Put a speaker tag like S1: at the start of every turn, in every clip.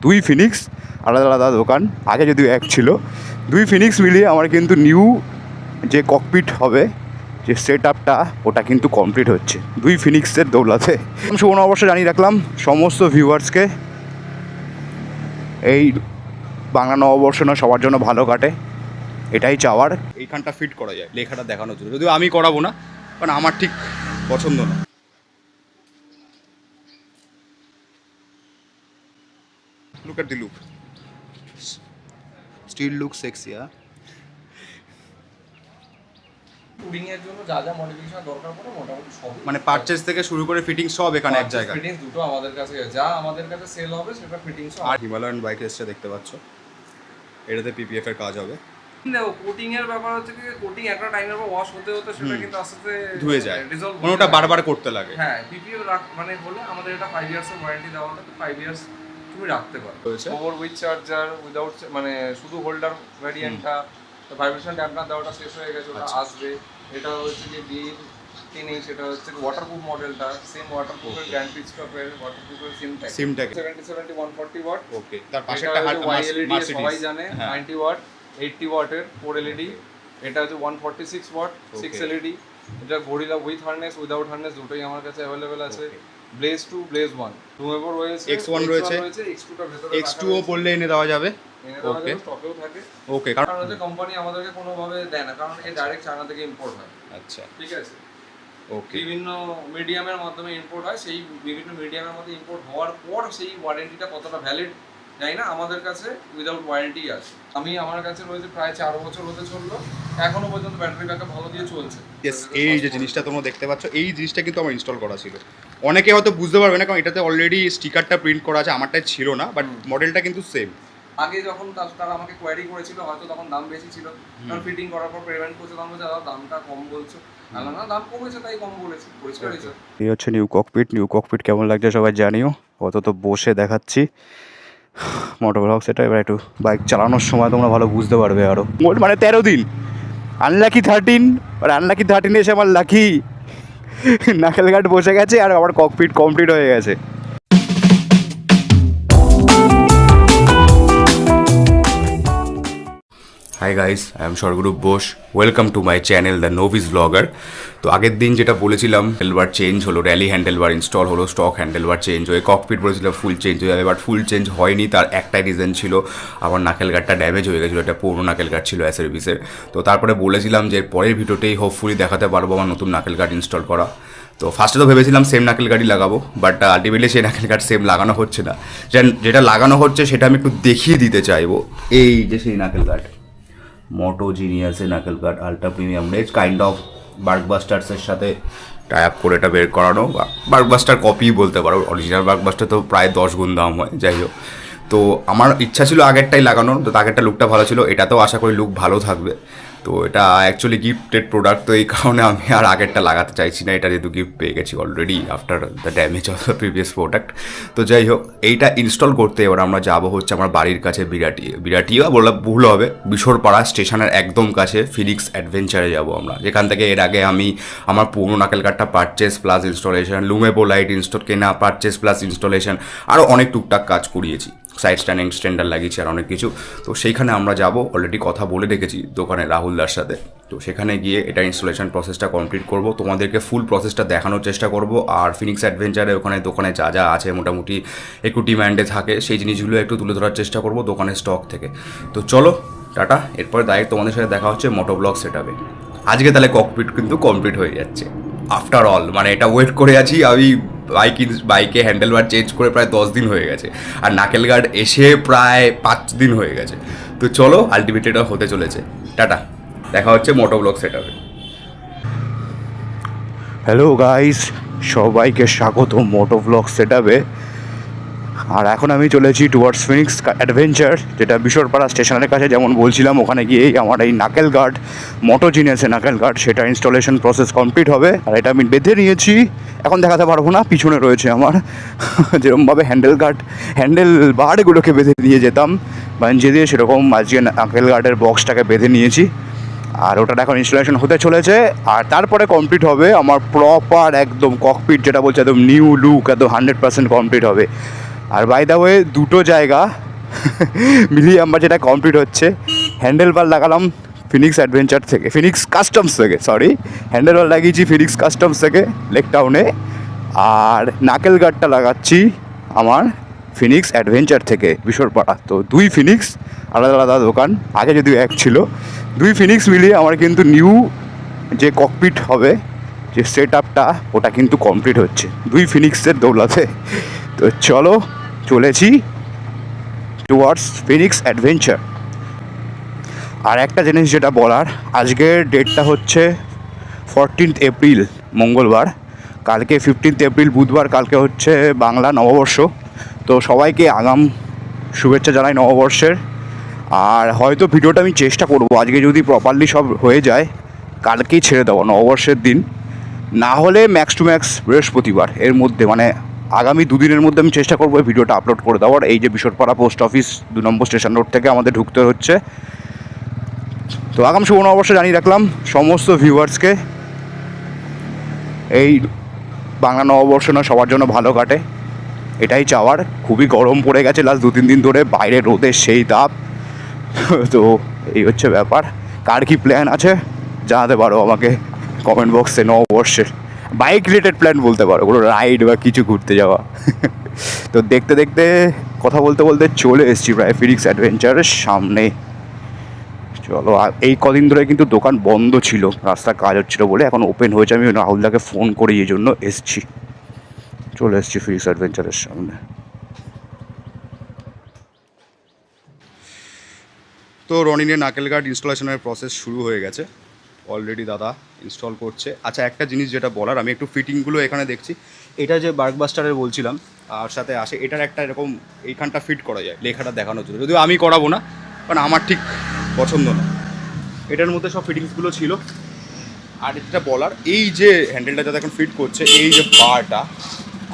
S1: দুই ফিনিক্স আলাদা আলাদা দোকান, আগে যদিও এক ছিল। দুই ফিনিক্স মিলিয়ে আমার কিন্তু নিউ যে ককপিট হবে, যে সেট আপটা, ওটা কিন্তু কমপ্লিট হচ্ছে দুই ফিনিক্সের দৌলতে। শুভ নববর্ষ জানিয়ে রাখলাম সমস্ত ভিউয়ার্সকে। এই বাংলা নববর্ষ না সবার জন্য ভালো কাটে, এটাই চাওয়ার। এইখানটা ফিট করা যায় লেখাটা দেখানোর জন্য, যদিও আমি করাবো না, কারণ আমার ঠিক পছন্দ না। Look at the look. Still looks sexy, huh?
S2: Touring এর জন্য যা যা মডিফিকেশন দরকার পড়ে মোটামুটি সব,
S1: মানে পারচেজ থেকে শুরু করে ফিটিং সব এখানে এক জায়গায়।
S2: ফিটিংস দুটো আমাদের কাছে যা আমাদের কাছে সেল হবে সেটা ফিটিংস।
S1: আর হিমালয়ান বাইক এসছে দেখতে পাচ্ছ, এটাতে পিপিএফ এর কাজ হবে।
S2: দেখো কোটিং এর ব্যাপার হচ্ছে কি, কোটিং একটা টাইমের পর ওয়াশ হতে হতে সেটা কিন্তু আস্তে আস্তে
S1: ধুয়ে যায়, মানে ওটা বারবার করতে লাগে।
S2: হ্যাঁ, পিপিএফ মানে বলে আমাদের এটা 5 ইয়ার্স এর ওয়ারেন্টি দেওয়া হলো, 5 ইয়ার্স তুমি রাখতে পারো। ওভার উইথ চার্জার, উইদাউট মানে শুধু হোল্ডার ভ্যারিয়েন্টটা, ভাইব্রেশন ড্যাম্পার দেওয়াটা শেষ হয়ে গেছে, ওটা আসবে। এটা হচ্ছে যে BM3 সেটা হচ্ছে ওয়াটারপ্রুফ মডেলটা, সেম ওয়াটারপ্রুফের গ্র্যান্ড পিচটপের ওয়াটারপ্রুফের সিমটা 70 140 ওয়াট। ওকে, তার পাশেরটা মার্সিডিজ সবাই জানে 90 ওয়াট, 80 ওয়াটের 4 LED। এটা হচ্ছে 146 ওয়াট 6 LED। এটা gorilla with harness without harness দুটোই আমার কাছে अवेलेबल আছে। ব্লেজ 2 ব্লেজ 1 দুটো রয়েছে, X1 রয়েছে, X2টা ভেতরে
S1: X2ও বললে এনে দেওয়া যাবে। ওকে
S2: স্টকেও থাকে।
S1: ওকে,
S2: কারণ হচ্ছে কোম্পানি আমাদেরকে কোনোভাবে দেয় না, কারণ এই ডাইরেক্ট চায়না থেকে ইম্পোর্ট হয়।
S1: আচ্ছা,
S2: ঠিক আছে।
S1: ওকে, বিভিন্ন
S2: মিডিয়ামের মাধ্যমে ইম্পোর্ট হয়, সেই বিভিন্ন মিডিয়ামের মধ্যে ইম্পোর্ট হওয়ার পর সেই ওয়ারেন্টিটা কতটা ভ্যালিড জানি না, আমাদের কাছে উইদাউট ওয়ারেন্টি আছে। আমার কাছে রয়েছে প্রায় 4 বছর হতে চললো, এখনো পর্যন্ত ব্যাটারি ব্যাকআপ ভালো দিয়ে চলছে।
S1: এই যে জিনিসটা তোমরা দেখতে পাচ্ছ, এই জিনিসটা কিন্তু আমার ইনস্টল করা ছিল। অনেকে হয়তো বুঝতে পারবে না, কারণ এটাতে অলরেডি স্টিকারটা প্রিন্ট করা আছে, আমারটাই ছিল না, বাট মডেলটা কিন্তু সেম।
S2: আগে যখন তারা আমাকে কোয়ারি করেছিল, হয়তো তখন দাম বেশি ছিল, কারণ ফিটিং করার পর পেমেন্ট করছে, দাম বলছে দামটা কম বলছো, না দাম কমেছে তাই কম বলেছে, পরিষ্কার হয়েছে। এই হচ্ছে নিউ ককপিট কেমন লাগছে সবাই জানিও, অত তো বসে দেখাচ্ছি মোটো ব্লগ সেটা। এবার একটু বাইক চালানোর সময় তোমরা ভালো বুঝতে পারবে আরও। মানে 13 দিন, আনলাকি 13, আর আনলাকি 13 এসে আমার লাকি নাকেলঘাট বসে গেছে, আর আমার ককপিট কমপ্লিট হয়ে গেছে। Hi guys, I am Swargarup Bose, welcome to my channel the novice blogger. তো আগের দিন যেটা বলেছিলাম, হ্যান্ডেলবার চেঞ্জ হলো, র্যালি হ্যান্ডেলবার ইনস্টল হলো, স্টক হ্যান্ডেলবার চেঞ্জ হয়ে ককপিট বলেছিলাম ফুল চেঞ্জ হয়ে যাবে, বাট ফুল চেঞ্জ হয়নি। তার একটাই রিজন ছিল, আমার নাকেলগার্ডটা ড্যামেজ হয়ে গেছিলো, একটা পুরনো নাকেলগার্ড ছিল অ্যাসার্ভিসের। তো তারপরে বলেছিলাম যে পরের ভিডিওতেই হোপফুলি দেখাতে পারবো আমার নতুন নাকেলগার্ড ইনস্টল করা। তো ফার্স্টে তো ভেবেছিলাম সেম নাকেলগার্ডই লাগাবো, বাট আলটিমেটলি সেই নাকেলগার্ড সেম লাগানো হচ্ছে না। যেটা লাগানো হচ্ছে সেটা আমি একটু দেখিয়ে দিতে চাইবো। এই যে সেই নাকেলগার্ড, মোটো জিনিয়াসের knuckle guard, ultra premium range, kind of বার্কবাস্টার্সের সাথে টাই আপ করে এটা বের করানো, বা বার্কবাস্টার কপি বলতে পারো। অরিজিনাল বার্কবাস্টার তো প্রায় 10 গুণ দাম হয়, যাই হোক। তো আমার ইচ্ছা ছিল আগেরটাই লাগানোর, তো আগেরটা লুকটা ভালো ছিল, এটাতেও আশা করি লুক ভালো থাকবে। তো এটা অ্যাকচুয়ালি গিফটেড প্রোডাক্ট, তো এই কারণে আমি আর আগেরটা লাগাতে চাইছি না, এটা যেহেতু গিফট পেয়ে গেছি already after the damage of the previous product. তো যাই হোক, এইটা ইনস্টল করতে এবার আমরা যাবো হচ্ছে আমার বাড়ির কাছে বিরাটিয়া বললে ভুল হবে, বিশোরপাড়া স্টেশনের একদম কাছে ফিনিক্স অ্যাডভেঞ্চারে যাবো আমরা, যেখান থেকে এর আগে আমি আমার পুরনো নাকেলগার্ডটা পারচেস প্লাস ইনস্টলেশন, লুমেবো লাইট ইনস্টল কেনা, পারচেস প্লাস ইনস্টলেশন, আরও অনেক টুকটাক কাজ করিয়েছি, সাইড স্ট্যান্ডিং স্ট্যান্ডার লাগিয়েছি আর অনেক কিছু। তো সেইখানে আমরা যাব, অলরেডি কথা বলে রেখেছি দোকানে রাহুলদার সাথে। তো সেখানে গিয়ে এটা ইনস্টলেশন প্রসেসটা কমপ্লিট করব, তোমাদেরকে ফুল প্রসেসটা দেখানোর চেষ্টা করব। আর ফিনিক্স অ্যাডভেঞ্চারে ওখানে দোকানে যা যা আছে মোটামুটি একটু ডিম্যান্ডে থাকে, সেই জিনিসগুলো একটু তুলে ধরার চেষ্টা করব দোকানের স্টক থেকে। তো চলো টাটা, এরপরে ডাইরেক্ট তোমাদের সাথে দেখা হচ্ছে মোটো ব্লগ সেটআপে। আজকে তাহলে ককপিট কিন্তু কমপ্লিট হয়ে যাচ্ছে আফটার অল, মানে এটা ওয়েট করে আছি আমি। বাইকে হ্যান্ডেলবার চেঞ্জ করে প্রায় 10 দিন হয়ে গেছে, আর নাকেলগার্ড এসে প্রায় 5 দিন হয়ে গেছে। তো চলো আলটিমেটলি এটা হতে চলেছে। টাটা, দেখা হচ্ছে মোটো ব্লগ সেটআপে। হ্যালো গাইস, সবাইকে স্বাগত মোটো ব্লগ সেটআপে। আর এখন আমি চলেছি টুয়ার্ডস ফিনিক্স অ্যাডভেঞ্চার, যেটা বিশোরপাড়া স্টেশনের কাছে, যেমন বলছিলাম। ওখানে গিয়েই আমার এই নাকেলগার্ড, মোটো জিনিয়াসের নাকেলগার্ড, সেটা ইনস্টলেশন প্রসেস কমপ্লিট হবে। আর এটা আমি বেঁধে নিয়েছি, এখন দেখাতে পারবো না, পিছনে রয়েছে আমার যেরকমভাবে হ্যান্ডেল বারগুলোকে বেঁধে নিয়ে যেতাম বাঞ্জে দিয়ে, সেরকম আজকে নাকেলগার্ডের বক্সটাকে বেঁধে নিয়েছি। আর ওটা এখন ইনস্টলেশন হতে চলেছে, আর তারপরে কমপ্লিট হবে আমার প্রপার একদম ককপিট, যেটা বলছে একদম নিউ লুক, একদম 100% কমপ্লিট হবে।
S1: আর বাই দ্য ওয়ে দুটো জায়গা মিলিয়ে আমার যেটা কমপ্লিট হচ্ছে, হ্যান্ডেল বার লাগালাম ফিনিক্স অ্যাডভেঞ্চার থেকে, ফিনিক্স কাস্টমস থেকে, সরি, হ্যান্ডেল বার লাগিয়েছি ফিনিক্স কাস্টমস থেকে লেক টাউনে, আর নাকেল গার্ডটা লাগাচ্ছি আমার ফিনিক্স অ্যাডভেঞ্চার থেকে বিশরপাড়া। তো দুই ফিনিক্স, আলাদা আলাদা দোকান, আগে যদিও এক ছিল। দুই ফিনিক্স মিলিয়ে আমার কিন্তু নিউ যে ককপিট হবে, যে সেট আপটা, ওটা কিন্তু কমপ্লিট হচ্ছে দুই ফিনিক্সের দৌলতে। তো চলো, চলেছি টুয়ার্ডস ফিনিক্স অ্যাডভেঞ্চার। আর একটা জিনিস যেটা বলার, আজকের ডেটটা হচ্ছে 14th এপ্রিল মঙ্গলবার, কালকে 15th এপ্রিল বুধবার, কালকে হচ্ছে বাংলা নববর্ষ। তো সবাইকে আগাম শুভেচ্ছা জানাই নববর্ষের। আর হয়তো ভিডিওটা আমি চেষ্টা করব আজকে যদি প্রপারলি সব হয়ে যায় কালকেই ছেড়ে দেবো নববর্ষের দিন, না হলে ম্যাক্স টু ম্যাক্স বৃহস্পতিবার, এর মধ্যে মানে আগামী দুদিনের মধ্যে আমি চেষ্টা করবো এই ভিডিওটা আপলোড করে দেওয়ার। এই যে বিশরপাড়া পোস্ট অফিস 2 নম্বর স্টেশন রোড থেকে আমাদের ঢুকতে হচ্ছে। তো আগাম শুভ নববর্ষ জানিয়ে রাখলাম সমস্ত ভিউয়ার্সকে। এই বাংলা নববর্ষ না সবার জন্য ভালো কাটে, এটাই চাওয়ার। খুবই গরম পড়ে গেছে লাস্ট 2-3 দিন ধরে, বাইরে রোদের সেই তাপ। তো এই হচ্ছে ব্যাপার। কার কী প্ল্যান আছে জানাতে পারো আমাকে কমেন্ট বক্সে। নববর্ষের বাইক রিলেটেড প্ল্যান বলতে পারো, কোনো রাইড বা কিছু ঘুরতে যাওয়া। তো দেখতে দেখতে কথা বলতে বলতে চলে এসেছি প্রায় ফিনিক্স অ্যাডভেঞ্চারের সামনে। চলো, আর এই কদিন ধরে কিন্তু দোকান বন্ধ ছিল, রাস্তার কাজ হচ্ছিলো বলে, এখন ওপেন হয়েছে। আমি রাহুলদাকে ফোন করি এই জন্য এসছি, চলে এসেছি ফিনিক্স অ্যাডভেঞ্চারের সামনে। তো রনিনের নাকেল গার্ড ইনস্টলেশনের প্রসেস শুরু হয়ে গেছে অলরেডি, দাদা ইনস্টল করছে। আচ্ছা, একটা জিনিস যেটা বলার, আমি একটু ফিটিংগুলো এখানে দেখছি। এটা যে বার্কবাস্টারের বলছিলাম আর সাথে আসে, এটার একটা এরকম এইখানটা ফিট করা যায় লেখাটা দেখানোর জন্য, যদিও আমি করাবো না কারণ আমার ঠিক পছন্দ না। এটার মধ্যে সব ফিটিংসগুলো ছিল। আর এটা বলার, এই যে হ্যান্ডেলটা যাতে এখন ফিট করছে, এই যে বারটা,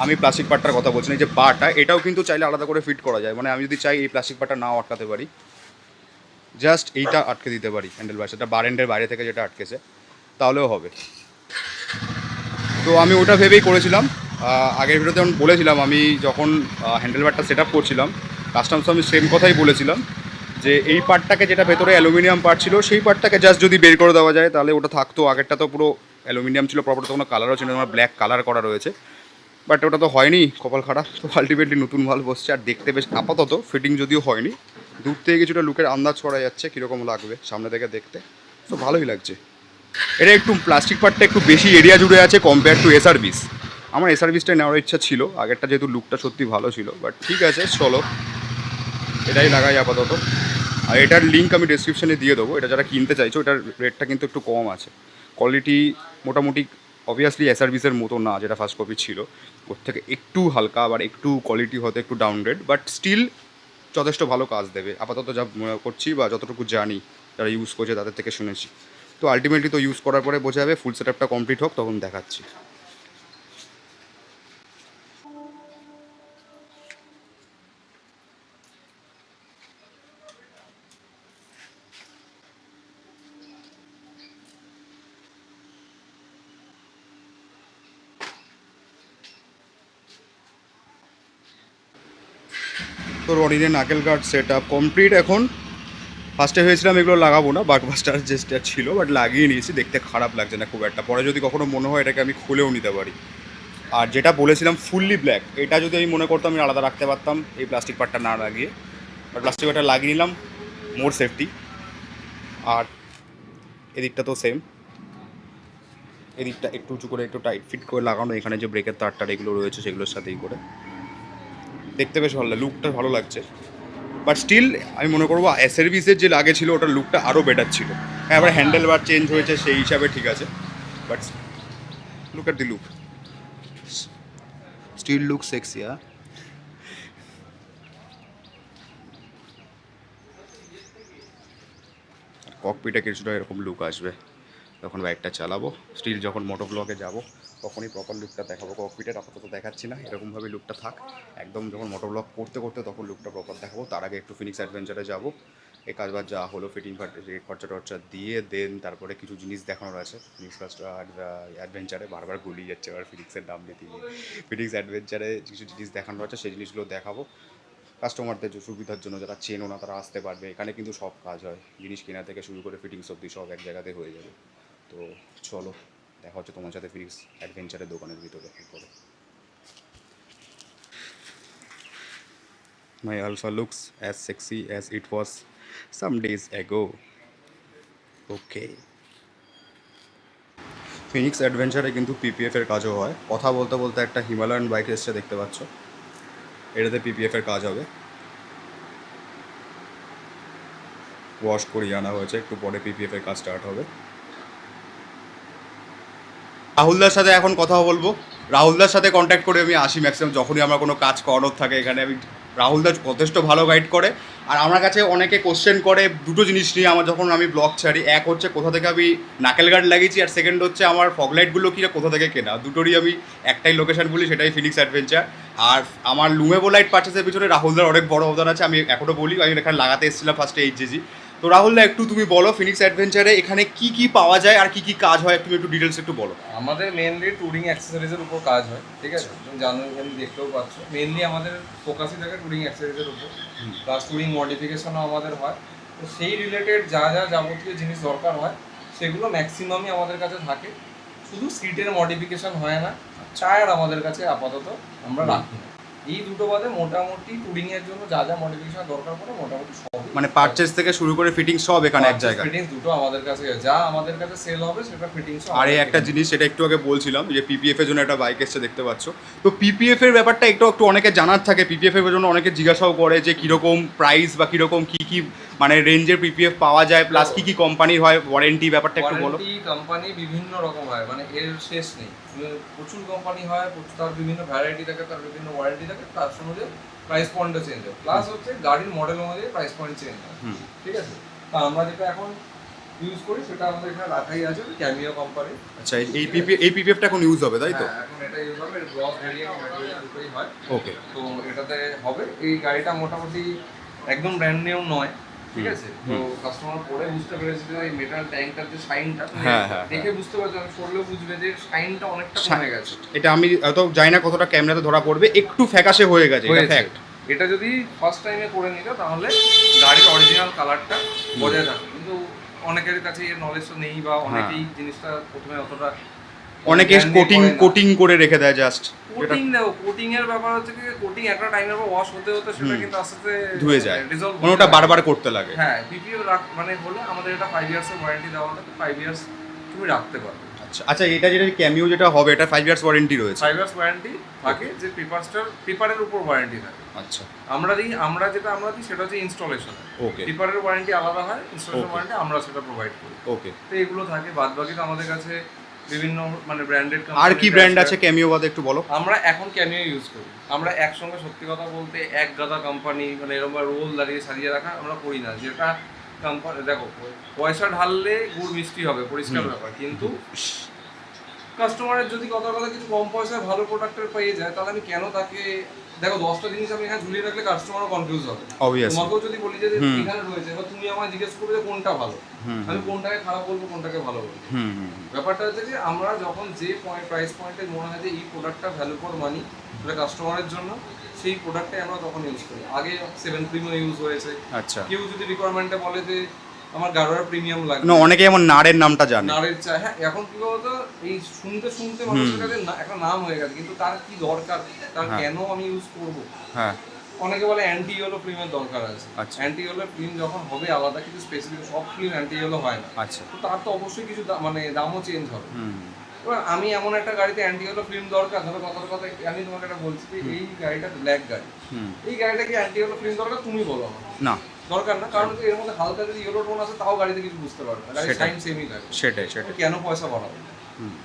S1: আমি প্লাস্টিক পার্টটার কথা বলছি না, এই যে বারটা, এটাও কিন্তু চাইলে আলাদা করে ফিট করা যায়। মানে আমি যদি চাই এই প্লাস্টিক পার্টটা নাও আটকাতে পারি, জাস্ট এইটা আটকে দিতে পারি হ্যান্ডেল বার, সেটা বার এন্ডের বাইরে থেকে যেটা আটকেছে তাহলেও হবে। তো আমি ওটা ভেবেই করেছিলাম। আগের ভিডিওতে যেমন বলেছিলাম, আমি যখন হ্যান্ডেল বারটা সেট আপ করছিলাম কাস্টমস, আমি সেম কথাই বলেছিলাম যে এই পার্টটাকে, যেটা ভেতরে অ্যালুমিনিয়াম পার্ট ছিল, সেই পার্টটাকে জাস্ট যদি বের করে দেওয়া যায় তাহলে ওটা থাকতো। আগেরটা তো পুরো অ্যালুমিনিয়াম ছিল, প্রপার তো কোনো কালারও ছিল, আমার ব্ল্যাক কালার করা রয়েছে, বাট ওটা তো হয়নি, কপাল খারাপ। তো আলটিমেটলি নতুন মাল বসছে, আর দেখতে বেশ আপাতত ফিটিং যদিও হয়নি, দূর থেকে কিছুটা লুকের আন্দাজ করা যাচ্ছে কীরকম লাগবে সামনে থেকে দেখতে। তো ভালোই লাগছে। এটা একটু প্লাস্টিক পার্টটা একটু বেশি এরিয়া জুড়ে আছে কম্পেয়ার টু এসআরবিস। আমার এসআরবিসটাই নেওয়ার ইচ্ছা ছিল, আগেরটা যেহেতু লুকটা সত্যি ভালো ছিল, বাট ঠিক আছে চলো এটাই লাগাই আপাতত। আর এটার লিঙ্ক আমি ডেসক্রিপশানে দিয়ে দেবো, এটা যারা কিনতে চাইছো, এটার রেটটা কিন্তু একটু কম আছে। কোয়ালিটি মোটামুটি অবভিয়াসলি এসআরবিসের মতো না যেটা ফার্স্ট কপি ছিল, ওর থেকে একটু হালকা, আবার একটু কোয়ালিটি হতে একটু ডাউনগ্রেড, বাট স্টিল যথেষ্ট ভালো কাজ দেবে আপাতত যা মনে করছি বা যতটুকু জানি, যারা ইউজ করছে তাদের থেকে শুনেছি। তো আলটিমেটলি তো ইউজ করার পরে বোঝা যাবে, ফুল সেটআপটা কমপ্লিট হোক তখন দেখাচ্ছি। তো রনিনের নাকেল গার্ড সেট আপ কমপ্লিট এখন। ফার্স্টে ভেবেছিলাম এগুলো লাগাবো না, বার্কবাস্টার যেটা ছিল, বাট লাগিয়ে নিয়েছি, দেখতে খারাপ লাগছে না খুব একটা। পরে যদি কখনো মনে হয় এটাকে আমি খুলেও নিতে পারি। আর যেটা বলেছিলাম ফুললি ব্ল্যাক, এটা যদি আমি মনে করতাম আমি আলাদা রাখতে পারতাম এই প্লাস্টিক পার্টটা না লাগিয়ে, বাট প্লাস্টিক পার্টটা লাগিয়ে নিলাম, মোর সেফটি। আর এদিকটা তো সেম, এদিকটা একটু উঁচু করে একটু টাইট ফিট করে লাগানো, এখানে যে ব্রেকের তারটার এগুলো রয়েছে সেগুলোর সাথেই করে দেখতে বেশ ভালো লাগে, লুকটা ভালো লাগছে। বাট স্টিল আমি মনে করবো এসআরবিসের যে লাগে ছিল ওটার লুকটা আরও বেটার ছিল। হ্যাঁ, এবার হ্যান্ডেল বার চেঞ্জ হয়েছে সেই হিসাবে ঠিক আছে, but look at the look, still look sexy. ককপিটে কিছুটা এরকম লুক আসবে যখন বাইকটা চালাবো। স্টিল যখন মোটো ব্লগে যাবো তখনই প্রপার লুকটা দেখাবো ককপিটের, আপাতত দেখাচ্ছি না, এরকমভাবে লুকটা থাক। একদম যখন মোটো ব্লগ করতে করতে তখন লুকটা প্রপার দেখাবো। তার আগে একটু ফিনিক্স অ্যাডভেঞ্চারে যাবো, এই কাজবাজ যা হলো ফিটিং খরচা টরচা দিয়ে দেন তারপরে কিছু জিনিস দেখানোর আছে ফিনিক্স অ্যাডভেঞ্চারে, বারবার গুলিয়ে যাচ্ছে এবার ফিনিক্সের নাম নিতে গিয়ে। ফিনিক্স অ্যাডভেঞ্চারে কিছু জিনিস দেখানোর আছে, সেই জিনিসগুলো দেখাবো কাস্টমারদের সুবিধার জন্য, যারা চেনো না তারা আসতে পারবে। এখানে কিন্তু সব কাজ হয়, জিনিস কেনা থেকে শুরু করে ফিটিংস অব্দি সব এক জায়গাতে হয়ে যাবে। তো চলো দেখা হচ্ছে তোমার সাথে ফিনিক্স অ্যাডভেঞ্চারের দোকানের ভিতরে করে। My Alpha looks as sexy as it was some days ago. Okay. Phoenix অ্যাডভেঞ্চারে কিন্তু পিপিএফ এর কাজও হয়। কথা বলতে বলতে একটা হিমালয়ান বাইক এসছে দেখতে পাচ্ছ, এটাতে পিপিএফ এর কাজ হবে। ওয়াশ করিয়ে আনা হয়েছে, একটু পরে পিপিএফ এর কাজ স্টার্ট হবে। রাহুলদার সাথে এখন কথা বলবো। রাহুলদার সাথে কন্ট্যাক্ট করে আমি আসি ম্যাক্সিমাম, যখনই আমার কোনো কাজ করানোর থাকে এখানে। আমি রাহুলদা যথেষ্ট ভালো গাইড করে, আর আমার কাছে অনেকে কোশ্চেন করে দুটো জিনিস নিয়ে আমার যখন আমি ব্লগ ছাড়ি। এক হচ্ছে কোথা থেকে আমি নাকেল গার্ড লাগিয়েছি, আর সেকেন্ড হচ্ছে আমার ফগলাইটগুলো কি কোথা থেকে কেনা। দুটোরই আমি একটাই লোকেশন বলি, সেটাই ফিনিক্স অ্যাডভেঞ্চার। আর আমার লুমেবো লাইট পারচেসের পিছনে রাহুলদার অনেক বড় অবদান আছে। আমি এখনও বলি, আমি এখানে লাগাতে এসেছিলাম ফার্স্টে এইচজেজি। তো রাহুলদা একটু তুমি বলো ফিনিক্স অ্যাডভেঞ্চারে এখানে কি কি পাওয়া যায় আর কি কি কাজ হয়, তুমি একটু ডিটেলস একটু বলো।
S3: আমাদের মেনলি ট্যুরিং অ্যাক্সেসরিজের উপর কাজ হয়, ঠিক আছে? তুমি জানো, এখানে দেখতেও পাচ্ছ মেনলি আমাদের ফোকাসই থাকে ট্যুরিং অ্যাক্সেসরিজের উপর, প্লাস ট্যুরিং মডিফিকেশনও আমাদের হয়। তো সেই রিলেটেড যা যা যাবতীয় জিনিস দরকার হয় সেগুলো ম্যাক্সিমামই আমাদের কাছে থাকে। শুধু সিটের মডিফিকেশন হয় না, টায়ার আমাদের কাছে আপাতত আমরা রাখি না। এই দুটো বাদে মোটামুটি ট্যুরিংয়ের জন্য যা যা মডিফিকেশন দরকার পড়ে মোটামুটি সব,
S1: মানে পারচেস থেকে শুরু করে ফিটিং সব এখানে এক জায়গায়।
S3: ফিটিংস দুটো আমাদের কাছে, যা আমাদের কাছে সেল হবে সেটা ফিটিংস।
S1: আর এই একটা জিনিস, সেটা একটু আগে বলছিলাম যে পিপিএফ এর জন্য একটা বাইক এসছে দেখতে পাচ্ছ। তো পিপিএফ এর ব্যাপারটা একটু একটু অনেকে জানার থাকে। পিপিএফ এর জন্য অনেকে জিজ্ঞাসাও করে যে কীরকম প্রাইস বা কীরকম কী কী মানে রেঞ্জের পিপিএফ পাওয়া যায়, প্লাস কী কী কোম্পানির হয়, ওয়ারেন্টি ব্যাপারটা একটু বলো।
S3: ওয়ারেন্টি কোম্পানি বিভিন্ন রকম হয়, মানে এর শেষ নেই। প্রচুর কোম্পানি হয়, তার বিভিন্ন ভ্যারাইটি থাকে, তার বিভিন্ন ওয়ারেন্টি থাকে, তার সঙ্গে প্রাইস পয়েন্টও চেঞ্জ হয়। প্লাস হচ্ছে গাড়ির মডেল অনুযায়ী প্রাইস পয়েন্ট চেঞ্জ হয়, ঠিক আছে? তো আমরা যেটা এখন ইউজ করি সেটা আমাদের এখানে রাখাই আছে, ক্যামিও কোম্পানি।
S1: আচ্ছা, এই পিপিএফটা এখন ইউজ হবে তাই তো?
S3: এখন এটা ইউজ হবে, এর গ্লস ভেরিয়েন্ট দুটোই হয়।
S1: ওকে।
S3: তো এটাতে হবে। এই গাড়িটা মোটামুটি একদম ব্র্যান্ড নিউ নয়, ঠিক আছে? তো কাস্টমার পরে বুঝতে পেরেছে যে এই মেটাল ট্যাঙ্কটার যে শাইনটা দেখে বুঝতে পারছে, আমি পড়লেও বুঝবে যে শাইনটা অনেকটা কমে গেছে।
S1: এটা আমি এত জানি না কতটা ক্যামেরাতে ধরা পড়বে, একটু ফ্যাকাশে হয়ে গেছে, এটা ফ্যাক্ট।
S3: এটা যদি ফার্স্ট টাইমে করে নিত তাহলে গাড়ির অরিজিনাল কালারটা বজায় থাকে, কিন্তু অনেকের কাছে এর নলেজটা নেই, বা অনেকেই জিনিসটা প্রথমে অতটা,
S1: অনেকে কোটিং করে রেখে দেয় জাস্ট।
S3: কোটিং দাও, কোটিং এর ব্যাপার হচ্ছে কি, কোটিং একটা টাইমের পর ওয়াশ হতে হতে সেটা কিন্তু আস্তে আস্তে
S1: ধুয়ে যায়,
S3: রিজলভ
S1: মানে ওটা বারবার করতে লাগে।
S3: হ্যাঁ, পিপিএফ মানে হলে আমাদের এটা 5 ইয়ার্স এর ওয়ারেন্টি দেওয়া থাকে, 5 ইয়ার্স তুমি রাখতে পারবে।
S1: আচ্ছা, এটা যেটা ক্যামিও যেটা হবে, এটা 5 ইয়ার্স ওয়ারেন্টি রয়েছে।
S3: 5 ইয়ার্স ওয়ারেন্টি থাকে, যে পেপারের উপর ওয়ারেন্টি থাকে।
S1: আচ্ছা,
S3: আমরা যেটা দিই সেটা হচ্ছে ইনস্টলেশন।
S1: ওকে।
S3: পেপারের ওয়ারেন্টি আলাদা হয়, ইনস্টলেশন ওয়ারেন্টি আমরা সেটা প্রোভাইড করি।
S1: ওকে।
S3: তো এগুলো থাকে, বাদ বাকি তো আমাদের কাছে বিভিন্ন মানে ব্র্যান্ডেড
S1: আর কি ব্র্যান্ড আছে ক্যামিও বাদে একটু বলো।
S3: আমরা এখন ক্যামিও ইউজ করি। আমরা একসঙ্গে সত্যি কথা বলতে এক গাদা কোম্পানি মানে এরকম রোল দাঁড়িয়ে সাজিয়ে রাখা আমরা করি না। যেটা কোম্পানি, দেখো পয়সা ঢাললে গুড় মিষ্টি হবে, পরিষ্কার ব্যাপার, কিন্তু কাস্টমারের যদি কথা কিছু কম পয়সায় ভালো প্রোডাক্টের পেয়ে যায়, তাহলে আমি কেন তাকে, দেখো 10টা জিনিস আমি এখানে ঝুলিয়ে রাখলে কাস্টমারও কনফিউজ হবে। তোমাকেও যদি বলি যে এখানে রয়েছে, এবার তুমি আমায় জিজ্ঞেস করবে যে কোনটা ভালো, আমি কোনটাকে খারাপ বলবো, কোনটাকে ভালো বলবো। ব্যাপারটা হচ্ছে যে আমরা যখন যে প্রাইস পয়েন্টে মনে হয় যে এই প্রোডাক্টটা ভ্যালু ফর মানি সেটা কাস্টমারের জন্য, সেই প্রোডাক্টটাই আমরা তখন ইউজ করি। আগে 7 প্রিমিয়াম ইউজ হয়েছে।
S1: আচ্ছা,
S3: কেউ যদি রিকোয়ারমেন্টে বলে যে আমার গাড়োয়ার প্রিমিয়াম লাগে,
S1: না অনেকে এমন নাড়ের নামটা জানে,
S3: নাড়ের চা। হ্যাঁ, এখন কি বলতো, এই শুনতে মানুষের কাছে একটা নাম হয়ে গেছে, কিন্তু তার কি দরকার, তার কেন আমি ইউজ করব?
S1: হ্যাঁ,
S3: অনেকে বলে অ্যান্টি ইয়েলো ফিল্মের দরকার আছে।
S1: আচ্ছা,
S3: অ্যান্টি ইয়েলো ফিল্ম যখন হবে আলাদা, কিছু স্পেসিফিক, সব ফিল্ম অ্যান্টি ইয়েলো হয় না।
S1: আচ্ছা,
S3: তো তার তো অবশ্যই কিছু মানে দামও চেঞ্জ হবে। এবার আমি এমন একটা গাড়িতে অ্যান্টি ইয়েলো ফিল্ম দরকার, ধরো কথার কথা আমি তোমাকে একটা বলছি যে এই গাড়িটা ব্ল্যাক গাড়ি, এই গাড়িটা কি অ্যান্টি ইয়েলো ফিল্ম দরকার? তুমি বলো আমার। না, দরকার না, কারণ এর মধ্যে হালকা যদি ইয়েলো টোন আছে তাও গাড়িতে কিছু বুঝতে পারবে না, গাড়ির সাইন সেমই থাকে। সেটাই কেন পয়সা বাড়াবো?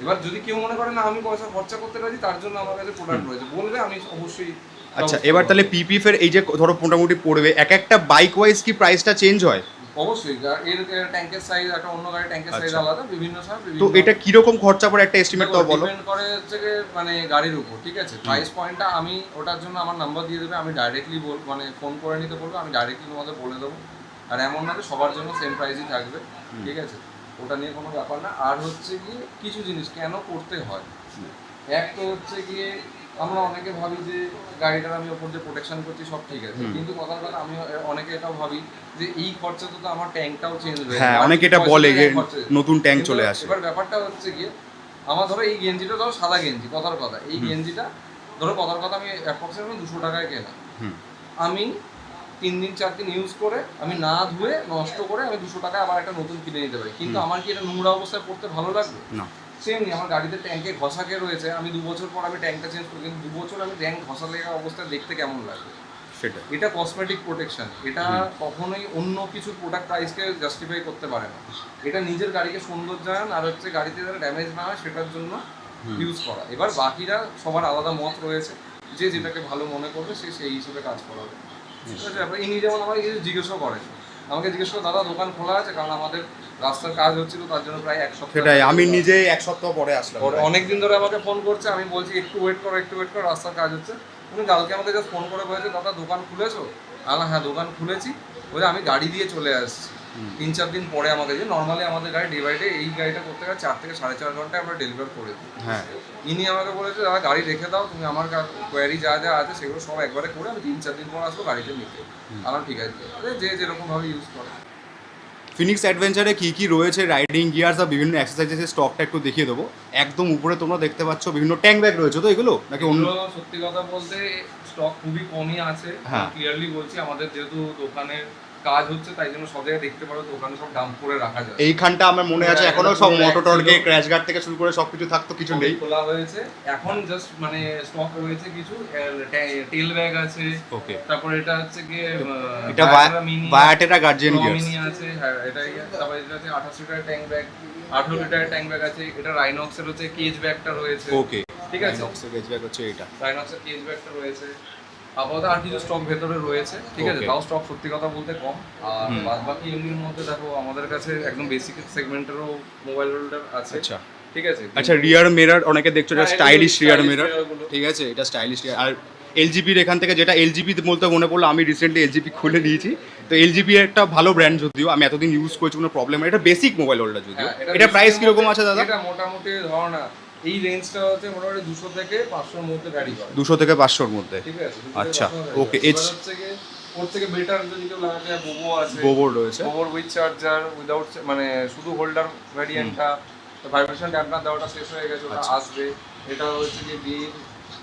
S3: এবার যদি কেউ মনে করে না আমি পয়সা খরচা করতে রাজি, তার জন্য আমার কাছে প্রোডাক্ট রয়েছে, বলবে, আমি অবশ্যই।
S1: আচ্ছা, এবার তাহলে পিপিএফ এর এই যে ধরো মোটামুটি পড়বে, এক একটা বাইক ওয়াইজ কি প্রাইসটা চেঞ্জ হয়?
S3: অবশ্যই, এর ট্যাঙ্কের সাইজ একটা অন্য গাড়ির ট্যাঙ্কের সাইজ আলাদা, বিভিন্ন সময় বিভিন্ন।
S1: তো এটা কি রকম খরচা পড়ে একটা এস্টিমেট দাও বলো।
S3: ডিপেন্ড করে হচ্ছে মানে গাড়ির উপর, ঠিক আছে? প্রাইস পয়েন্টটা আমি ওটার জন্য আমার নাম্বার দিয়ে দেবে, আমি ডাইরেক্টলি মানে ফোন করে নিতে বলবো, আমি ডাইরেক্টলি তোমাদের বলে দেবো আর এমন না যে সবার জন্য সেম প্রাইসই থাকবে, ঠিক আছে, ওটা নিয়ে কোনো ব্যাপার না। আর হচ্ছে গিয়ে কিছু জিনিস কেন করতে হয়, এক তো হচ্ছে গিয়ে আমরা অনেকে ভাবি যে গাড়িটার আমি ওপর যে প্রোটেকশন করছি সব ঠিক আছে, কিন্তু কথার কথা আমি অনেকে এটাও ভাবি যে এই খরচাতে তো আমার ট্যাঙ্কটাও চেঞ্জ হয়ে
S1: হ্যাঁ,
S3: যায়,
S1: অনেকে এটা বলে যে নতুন ট্যাঙ্ক
S3: কিন্তু
S1: চলে আসে।
S3: এবার ব্যাপারটা হচ্ছে গিয়ে আমার ধরো এই গেঞ্জিটা ধরো সাদা গেঞ্জি, কথার কথা এই গেঞ্জিটা ধরো কথার কথা আমি অ্যাপ্রক্সিমেটলি 200 টাকায় কেনা, আমি 3 দিন 4 দিন ইউজ করে আমি না ধুয়ে নষ্ট করে আমি 200 টাকায় আবার একটা নতুন কিনে নিতে পারি, কিন্তু আমার কি এটা নোংরা অবস্থায় পড়তে ভালো লাগবে
S1: না।
S3: সেমনি আমার গাড়িতে ট্যাঙ্কে ঘষাকে রয়েছে, আমি 2 বছর পর আমি ট্যাঙ্কটা চেঞ্জ করি, কিন্তু 2 বছর আমি ট্যাঙ্ক ঘষা লেগে অবস্থায় দেখতে কেমন লাগবে,
S1: সেটা
S3: এটা কসমেটিক প্রোটেকশন, এটা কখনোই অন্য কিছু প্রোডাক্ট প্রাইসকে জাস্টিফাই করতে পারে না, এটা নিজের গাড়িকে সৌন্দর্যায়ন আর হচ্ছে গাড়িতে যারা ড্যামেজ না হয় সেটার জন্য ইউজ করা। এবার বাকিরা সবার আলাদা মত রয়েছে, যে যেটাকে ভালো মনে করবে সে সেই হিসেবে কাজ করাবে, ঠিক আছে। এবার ইনি যেমন আমাকে কিছু জিজ্ঞাসাও করেন, আমাকে জিজ্ঞেস করে দাদা দোকান খোলা আছে, কারণ আমাদের রাস্তার কাজ হচ্ছিল তার জন্য প্রায় 1 সপ্তাহ।
S1: সেটাই, আমি নিজে 1 সপ্তাহ পরে আসলাম,
S3: অনেকদিন ধরে আমাকে ফোন করছে, আমি বলছি একটু ওয়েট করো রাস্তার কাজ হচ্ছে। উনি কালকে আমাকে জাস্ট ফোন করে বলেছে দাদা দোকান খুলেছো, হ্যাঁ দোকান খুলেছি, বলে আমি গাড়ি দিয়ে চলে আসছি। 3-4 দিন পরে আমাকে, যে নর্মালি আমাদের গাড়ি ডে বাই ডে এই গাড়িটা করতে গেলে 4 থেকে 4.5 ঘন্টায় আমরা ডেলিভার করে দিই।
S1: হ্যাঁ,
S3: ইনি আমাকে বলেছে দাদা গাড়ি রেখে দাও, তুমি আমার কোয়ারি যা যা আছে সেগুলো সব একবারে করে আমি 3-4 দিন পর আসবো গাড়িতে নিতে। আমার ঠিক আছে, যে যেরকমভাবে ইউজ করে।
S1: ফিনিক্স অ্যাডভেঞ্চারে কী কী রয়েছে, রাইডিং গিয়ার্স আর বিভিন্ন এক্সারসাইজের স্টকটা একটু দেখিয়ে দেবো। একদম উপরে তোমরা দেখতে পাচ্ছ বিভিন্ন ট্যাঙ্ক ব্যাগ রয়েছে, তো এগুলো নাকি অন্য?
S3: সত্যি কথা বলতে স্টক খুবই কমই আছে,
S1: হ্যাঁ।
S3: ক্লিয়ারলি বলছি, আমাদের যেহেতু দোকানের কাজ হচ্ছে তাই জন্য সব জায়গায় দেখতে পারো দোকানে সব ডাম্প করে রাখা যায়।
S1: এইখানটা আমার মনে আছে এখনো সব মোটরটর্কে ক্র্যাশ গার্ড থেকে শুরু করে সবকিছু থাকতো, কিছু নেই,
S3: খোলা হয়েছে এখন, জাস্ট মানে স্টক রয়েছে কিছু টেল ব্যাগ আছে।
S1: ওকে,
S3: তারপর এটা হচ্ছে কি
S1: এটা বায়াটেরা গার্জিয়ান গিয়ার্স
S3: মিনি আছে, হ্যাঁ এটাই। তারপর এটা আছে 28 লিটার ট্যাঙ্ক ব্যাগ, 18 লিটারের ট্যাঙ্ক ব্যাগ আছে, এটা রাইনক্সের হচ্ছে কেজ ব্যাগটা রয়েছে।
S1: ওকে,
S3: ঠিক আছে,
S1: রাইনক্সের কেজ ব্যাগ হচ্ছে এটা,
S3: রাইনক্সের কেজ ব্যাগটা রয়েছে। আপাতত আর কিছু স্টক ভেতরে রয়েছে, ঠিক আছে, তাও স্টক সত্যি কথা বলতে কম। আর বাদ বাকি এমনির মধ্যে দেখো আমাদের কাছে একদম বেসিক সেগমেন্টেরও মোবাইল হোল্ডার আছে।
S1: আচ্ছা
S3: ঠিক আছে,
S1: আচ্ছা, রিয়ার মিরর অনেকে দেখছো, এটা
S3: হ্যাঁ,
S1: স্টাইলিশ রিয়ার
S3: stylish
S1: মিরর,
S3: mirror গুলো।
S1: ঠিক আছে, এটা স্টাইলিশ। আর এলজিপির এখান থেকে, যেটা এলজিপি বলতে মনে পড়লো, আমি রিসেন্টলি এলজিপি খুলে নিয়েছি, তো এলজিপি একটা ভালো ব্র্যান্ড, যদিও আমি এতদিন ইউজ করছি কোনো প্রবলেম, এটা বেসিক মোবাইল হোল্ডার যদিও।
S3: হ্যাঁ,
S1: এটা প্রাইস কিরকম আছে দাদা?
S3: এটা মোটামুটি ধরো না এই রেঞ্জটা হচ্ছে মোটামুটি 200 থেকে 500 এর মধ্যে ভ্যারি করে।
S1: 200 থেকে 500 মধ্যে,
S3: ঠিক আছে,
S1: আচ্ছা, ওকে।
S3: হচ্ছে কি ওর থেকে বেটার যদি কেউ লাগাতে চায়, বোবো আছে,
S1: বোবো রয়েছে,
S3: বোবোর উইথ চার্জার, উইদাউট মানে শুধু হোল্ডার ভ্যারিয়েন্টটা, ভাইব্রেশন ড্যাম্পার দেওয়াটা শেষ হয়ে গেছে, ওটা আসবে। এটা হচ্ছে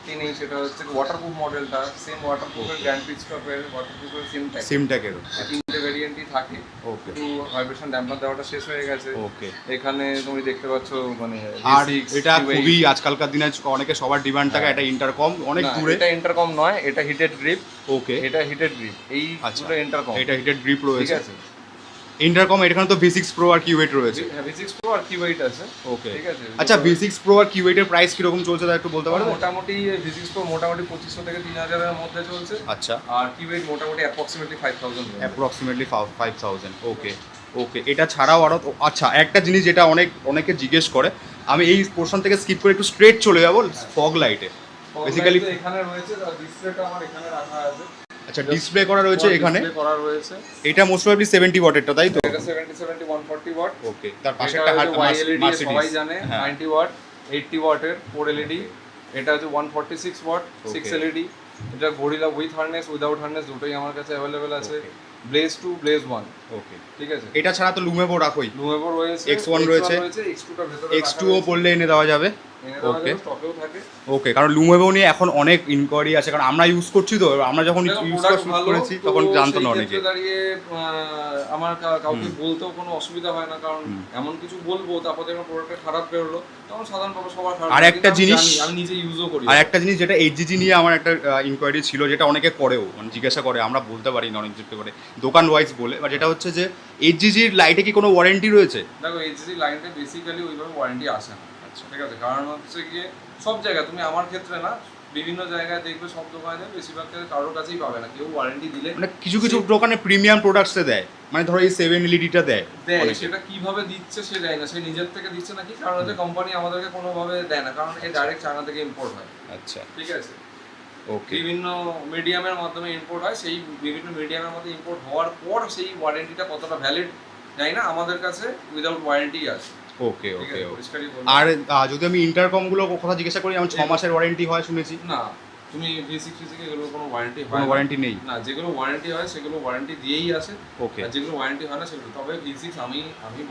S3: কি নেই, সেটা হচ্ছে ওয়াটারপ্রুফ মডেলটা, সেম ওয়াটারপ্রুফের গ্র্যান্ড পিচটপের ওয়াটারপ্রুফের সিমট্যাকের 3টে ভ্যারিয়েন্টই থাকে।
S1: ওকে,
S3: একটু ভাইব্রেশন ড্যাম্পার দেওয়াটা শেষ হয়ে গেছে।
S1: ওকে,
S3: এখানে তুমি দেখতে পাচ্ছ মানে
S1: আর এটা খুবই আজকালকার দিনে অনেকে সবার ডিমান্ড থাকে, এটা ইন্টারকম অনেক দূরে।
S3: এটা ইন্টারকম নয়, এটা হিটেড গ্রিপ।
S1: ওকে,
S3: এটা হিটেড গ্রিপ, এই দুটো ইন্টারকম,
S1: এটা হিটেড গ্রিপ
S3: ঠিক
S1: রয়েছে,
S3: আছে।
S1: ইন্টারকম এখানে তো V6 Pro আর Q8 রয়েছে।
S3: V6 Pro আর Q8 আছে,
S1: ওকে,
S3: ঠিক আছে।
S1: আচ্ছা, V6 Pro আর Q8 এর প্রাইস কিরকম চলছে তা একটু বলতে পারবে?
S3: মোটামুটি V6 Pro মোটামুটি 2500 থেকে 3000 এর মধ্যে চলছে।
S1: আচ্ছা,
S3: আর Q8 মোটামুটি অ্যাপ্রক্সিমেটলি 5000।
S1: অ্যাপ্রক্সিমেটলি 5000। ওকে, ওকে, এটা ছাড়াও আরো, আচ্ছা একটা জিনিস যেটা অনেকে জিজ্ঞেস করে, আমি এই পোর্শন থেকে স্কিপ করে একটু স্ট্রেট চলে যাবো ফগ লাইটে। বেসিক্যালি
S3: এখানে রয়েছে, ডিসপ্লেটা আমার এখানে রাখা আছে।
S1: আচ্ছা, ডিসপ্লে করা রয়েছে এখানে,
S3: ডিসপ্লে করা রয়েছে।
S1: এটা মোস্ট প্রবাবলি 70 ওয়াটেরটা, তাই তো?
S3: এটা 70 140 ওয়াট।
S1: ওকে, তার পাশে একটা
S3: YLED সবাই জানে,
S1: হ্যাঁ।
S3: 90 ওয়াট, 80 ওয়াটের 4 LED। এটা হচ্ছে 146 ওয়াট 6 LED। এটা gorilla with harness, without harness দুটোই আমার কাছে অ্যাভেলেবেল আছে। Bless 2, bless 1।
S1: ওকে,
S3: ঠিক আছে,
S1: এটা ছাড়া তো লুমেবো রাখোই,
S3: লুমেবো রয়েছে,
S1: X1 রয়েছে,
S3: X2টা ভেতরে
S1: X2ও বললে এনে দেওয়া যাবে।
S3: ওকে, স্টকেও থাকে।
S1: ওকে, কারণ লুমেবো নিয়ে এখন অনেক ইনকোয়ারি আছে, কারণ আমরা ইউজ করছি, তো আমরা যখন ইউজ করা শুরু করেছি তখন জানতো না অনেকে।
S3: দাঁড়িয়ে আমার কাউকে বলতেও কোনো অসুবিধা হয় না, কারণ এমন কিছু বলবো তারপর যখন প্রোডাক্টটা খারাপ বেরোলো তখন সাধারণভাবে সবার খারাপ।
S1: আর একটা জিনিস
S3: আমি নিজে ইউজও করি।
S1: আর একটা জিনিস যেটা এইচজিজি নিয়ে আমার একটা ইনকোয়ারি ছিল, যেটা অনেকে করেও, মানে জিজ্ঞাসা করে, আমরা বলতে পারি না অনেক কিছু করে দোকান ওয়াইজ বলে, বা যেটা হচ্ছে যে এইচজিজির লাইটে কি কোনো ওয়ারেন্টি রয়েছে?
S3: দেখো এইচজি লাইনটা বেসিক্যালি ওইভাবে ওয়ারেন্টি আসে না। আচ্ছা, ঠিক আছে, কারণ হচ্ছে গিয়ে সব জায়গায়, তুমি আমার ক্ষেত্রে না, বিভিন্ন জায়গায় দেখবে সব দোকানে বেশিরভাগ কারোর কাছেই পাবে না কেউ ওয়ারেন্টি দিলে।
S1: মানে কিছু কিছু দোকানে প্রিমিয়াম প্রোডাক্টসে দেয়, মানে ধরো এই 7 এলইডিটা দেয়,
S3: সেটা কিভাবে দিচ্ছে সে দেয় না, সে নিজের থেকে দিচ্ছে নাকি, কারণ হচ্ছে কোম্পানি আমাদেরকে কোনোভাবে দেয় না, কারণ এই ডাইরেক্ট চায়না থেকে ইম্পোর্ট হয়।
S1: আচ্ছা,
S3: ঠিক আছে,
S2: Okay.
S3: বিভিন্ন মিডিয়ামের মাধ্যমে ইম্পোর্ট হয়, সেই বিভিন্ন মিডিয়ামের মধ্যে ইম্পোর্ট হওয়ার পর সেই ওয়ারেন্টিটা কতটা ভ্যালিড জানি না, আমাদের কাছে উইদাউট ওয়ারেন্টি আছে।
S2: ওকে
S3: ঠিক
S2: ওকে
S3: আছে,
S2: ওকে।
S3: পরিষ্কারই বললাম।
S2: আর যদি আমি ইন্টারকমগুলো কথা জিজ্ঞাসা করি, যেমন 6 মাসের ওয়ারেন্টি হয় শুনেছি,
S3: না, তুমি V6 এগুলো কোনো ওয়ারেন্টি হয়
S2: কোনো
S3: না।
S2: ওয়ারেন্টি নেই?
S3: না, যেগুলো ওয়ারেন্টি হয় সেগুলো ওয়ারেন্টি দিয়েই আসে।
S2: ওকে।
S3: আর যেগুলো ওয়ারেন্টি হয় না সেগুলো, তবে V6 আমি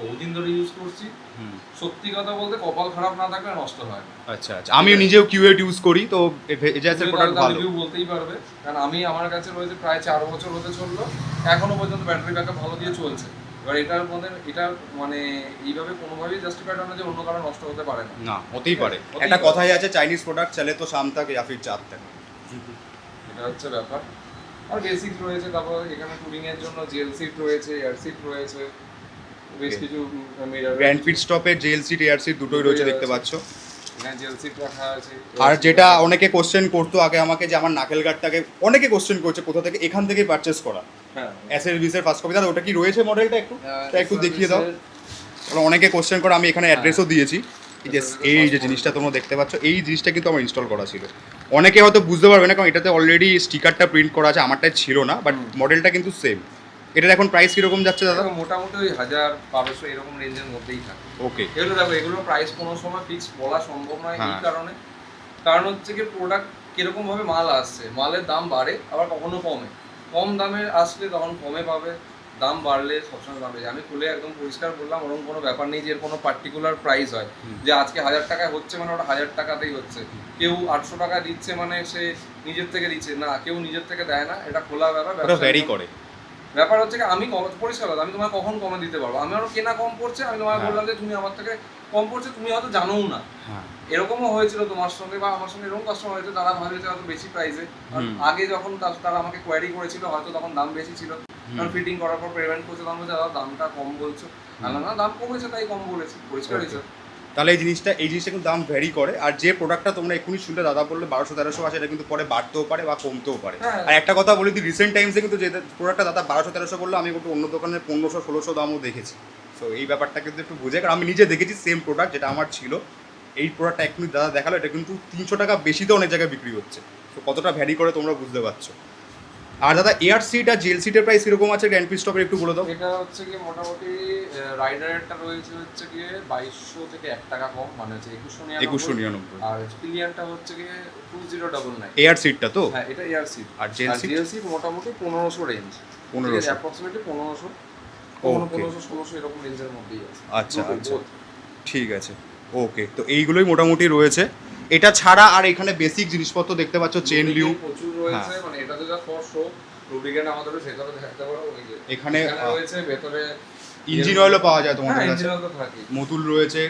S3: বহুদিন ধরে ইউজ করছি।
S2: হুম।
S3: সত্যি কথা বলতে কপাল খারাপ না থাকলে নষ্ট হয় না।
S2: আচ্ছা আচ্ছা, আমি নিজেও কিউএড ইউজ করি, তো এজাজের প্রোডাক্ট ভালো।
S3: রিভিউ বলতেই পারবে, কারণ আমার কাছে রয়েছে প্রায় 4 বছর হতে চললো, এখনো পর্যন্ত ব্যাটারি ব্যাকআপ ভালো দিয়ে চলছে। এবার এটার মধ্যে এটা মানে এইভাবে কোনোভাবেই জাস্টিফাইড হয় না যে অন্য কারো নষ্ট হতে পারে না।
S2: না, হতেই পারে।
S3: হতেই
S2: একটা
S3: পারে।
S2: কথাই আছে, চাইনিজ প্রোডাক্ট চলে তো শাম তক ইয়া ফির চাঁদ তক।
S3: এটা হচ্ছে ব্যাপার। আর বেসিক রয়েছে, তারপর এখানে টুরিং এর জন্য জেল সিট রয়েছে, এয়ার সিট রয়েছে, বেশ কিছু মিরর,
S2: গ্র্যান্ড পিট স্টপের জেল সিট এয়ার সিট দুটোই রয়েছে, দেখতে পাচ্ছ।
S3: এখানে জেল সিট রাখা আছে।
S2: আর যেটা অনেকে কোশ্চেন করতো আগে আমাকে, যে আমার নাকেল গার্ডটাকে অনেকে কোশ্চেন করছে কোথা থেকে, এখান থেকে পারচেস করা
S3: হ্যাঁ,
S2: এসএলভিস এর ফার্স্ট কপি। দাদা ওটা কি রয়েছে মডেলটা একটু দেখিয়ে দাও। কারণ অনেকে কোশ্চেন করে, আমি এখানে অ্যাড্রেসও দিয়েছি। এই যে জিনিসটা তোমরা দেখতে পাচ্ছ, এই জিনিসটা কিন্তু আমার ইনস্টল করা ছিল। অনেকে হয়তো বুঝতে পারবে না, কারণ এটাতে অলরেডি স্টিকারটা প্রিন্ট করা আছে, আমারটাই ছিল না, বাট মডেলটা কিন্তু সেম। এটার এখন প্রাইস কিরকম যাচ্ছে দাদা?
S3: মোটামুটি ওই 1000-1200 এরকম রেঞ্জের মধ্যেই থাকে।
S2: ওকে।
S3: এগুলো দেখো, এগুলো প্রাইস কোনো সময় ফিক্স বলা সম্ভব নয়। এই
S2: হ্যাঁ।
S3: কারণ হচ্ছে কি, প্রোডাক্ট কিরকম ভাবে মাল আসছে, মালের দাম বাড়ে আবার কখনো কমে। কম দামে আসলে তখন কমে পাবে, দাম বাড়লে সবসময় দাম বেড়ে। আমি খুলে একদম পরিষ্কার বললাম, ওরকম কোনো ব্যাপার নেই যে এর কোনো পার্টিকুলার প্রাইস হয় যে আজকে 1000 টাকায় হচ্ছে মানে ওটা 1000 টাকাতেই হচ্ছে। কেউ 800 টাকা দিচ্ছে মানে সে নিজের থেকে দিচ্ছে না, কেউ নিজের থেকে দেয় না, এটা খোলা ব্যাপার।
S2: ওটা ভ্যারি করে।
S3: ব্যাপার হচ্ছে কি, আমি পরিষ্কার কথা, আমি তোমার কখন কমে দিতে পারবো? আমি আরো কেনা কম পড়ছে, আমি তোমাকে
S2: হ্যাঁ।
S3: বললাম যে তুমি আমার থেকে কম পড়ছে, তুমি হয়তো জানোও না।
S2: হ্যাঁ।
S3: এরকমও হয়েছিল তোমার সঙ্গে বা আমার সঙ্গে, এরকম কাস্টমার হয়েছে, তারা ভাবেছে হয়তো বেশি প্রাইসে। আগে যখন তারা আমাকে কোয়ারি করেছিল হয়তো তখন দাম বেশি ছিল, কারণ ফিটিং করার পর পেমেন্ট করছে, তখন বলছে দাদা দামটা কম বলছো। না, দাম কমেছে তাই কম বলেছি, পরিষ্কার হয়েছে।
S2: তাহলে এই জিনিসটা কিন্তু দাম ভ্যারি করে। আর যে প্রোডাক্টটা তোমরা এক্ষুনি শুনলে দাদা বললে 1200-1300 আছে, এটা কিন্তু পরে বাড়তেও পারে বা কমতেও পারে।
S3: হ্যাঁ।
S2: আর একটা কথা বলি, রিসেন্ট টাইমসে কিন্তু যে প্রোডাক্টটা দাদা 1200-1300 বললো, আমি কিন্তু অন্য দোকানে 1500-1600 দামও দেখেছি। সো এই ব্যাপারটা কিন্তু একটু বুঝে, কারণ আমি নিজে দেখেছি সেম প্রোডাক্ট যেটা আমার ছিল, এই প্রোডাক্টটা এক্ষুনি দাদা দেখালো, এটা কিন্তু 300 টাকা বেশিতে অনেক জায়গায় বিক্রি হচ্ছে। তো কতটা ভ্যারি করে তোমরা বুঝতে পারছো। আর দাদা এয়ার সিট আর জেল সিটের প্রাইস কিরকম আছে গ্র্যান্ড পিট স্টপের একটু বলে দাও।
S3: এটা হচ্ছে কি মোটামুটি রাইডারেরটা রয়েছে হচ্ছে গিয়ে 2200 থেকে 1 টাকা কম, মানে হচ্ছে 2199। আর পিলিয়নটা হচ্ছে গিয়ে 2099।
S2: এয়ার সিটটা তো?
S3: হ্যাঁ, এটা এয়ার সিট।
S2: আর জেল
S3: সিট মোটামুটি 1500 রেঞ্জ।
S2: 1500
S3: অ্যাপ্রক্সিমেটলি 1500,
S2: ওকে।
S3: 1600 এরকম রেঞ্জের মধ্যেই আছে।
S2: আচ্ছা
S3: দুটোই,
S2: আচ্ছা,
S3: both।
S2: ঠিক আছে, ওকে। তো এইগুলোই মোটামুটি রয়েছে। এটা ছাড়া আর এখানে বেসিক জিনিসপত্র দেখতে পাচ্ছ, চেন লিউ
S3: প্রচুর রয়েছে, মানে এটা তো যা ফর শো। লুব্রিকেন্ট আমাদের ভেতরে দেখতে পারো, ওই যে
S2: এখানে
S3: রয়েছে ভেতরে।
S2: ইঞ্জিন অয়েলও পাওয়া যায় তোমাদের
S3: হ্যাঁ,
S2: কাছে?
S3: ইঞ্জিন অয়েল তো থাকে,
S2: মতুল রয়েছে,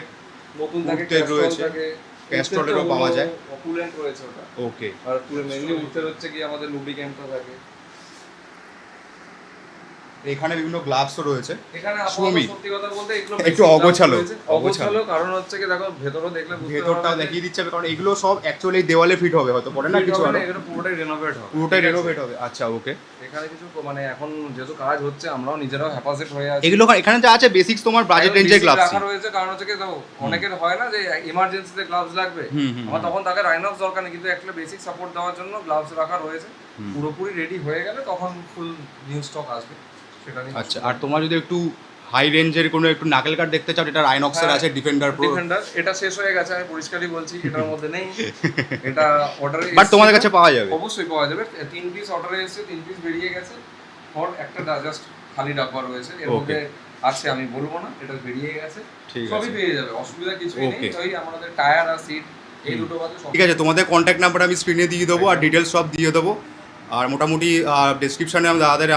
S3: নতুন থাকে,
S2: উঠতে রয়েছে, ক্যাস্ট্রলেরও পাওয়া যায়।
S3: অকুলেন্ট রয়েছে ওটা।
S2: ওকে।
S3: আর পুরো মেইনলি উঠতে হচ্ছে কি আমাদের লুব্রিকেন্টও থাকে।
S2: এখানে বিভিন্ন গ্লাভসও রয়েছে।
S3: এখানে
S2: সুমি।
S3: আপাতত সত্যি কথা বলতে এগুলো
S2: একটু
S3: basic
S2: অগোছালো,
S3: রয়েছে। অগোছালো কারণ হচ্ছে কি দেখো ভেতরও দেখলে বুঝতে
S2: ভেতরটাও
S3: পারবে
S2: দেখিয়ে দিচ্ছে, কারণ এগুলো সব অ্যাকচুয়ালি দেওয়ালে ফিট হবে হয়তো, পরে না কিছু আরো
S3: এগুলো পুরোটাই রেনোভেট হবে,
S2: পুরোটাই
S3: ঠিক আছে?
S2: রেনোভেট হবে। আচ্ছা, ওকে।
S3: এখানে কিছু মানে এখন যেহেতু কাজ হচ্ছে, আমরাও নিজেরাও হ্যাপাসেট হয়ে আছি।
S2: এগুলো এখানে যা আছে বেসিক্স তোমার বাজেট রেঞ্জের গ্লাভস
S3: রাখা রয়েছে, কারণ হচ্ছে কি দেখো অনেকের হয় না যে ইমার্জেন্সিতে গ্লাভস লাগবে, আমার তখন তাকে রাইনক্স দরকার নেই, কিন্তু একটা বেসিক সাপোর্ট দেওয়ার জন্য গ্লাভস রাখা রয়েছে। পুরোপুরি রেডি হয়ে গেলে তখন ফুল নিউ স্টক আসবে, সেটা নিয়ে।
S2: আচ্ছা, আর তোমার যদি একটু হাই রেঞ্জের কোনো একটু নাকেল কাট দেখতে চাও, এটা রাইনক্সের আছে, ডিফেন্ডার প্রো।
S3: ডিফেন্ডার এটা শেষ হয়ে গেছে, আমি পরিষ্কারই বলছি, এটার মধ্যে নেই। এটা অর্ডারে
S2: বাট তোমাদের কাছে পাওয়া যাবে?
S3: অবশ্যই পাওয়া যাবে। 3 পিস অর্ডারে এসেছে, 3 পিস বেরিয়ে গেছে, আর একটা জাস্ট খালি ডাব্বা রয়েছে, এর মধ্যে আছে আমি বলবো না, এটা বেরিয়ে গেছে। সবই পেয়ে যাবে, অসুবিধা কিছুই নেই। ওই আমাদের টায়ার আর সিট এই দুটো বাদে সব
S2: ঠিক আছে, তোমাদের কন্ট্যাক্ট নাম্বার আমি স্ক্রিনে দিয়ে দেবো, আর ডিটেলস সব দিয়ে দেবো। আর মোটামুটি ডেসক্রিপশানে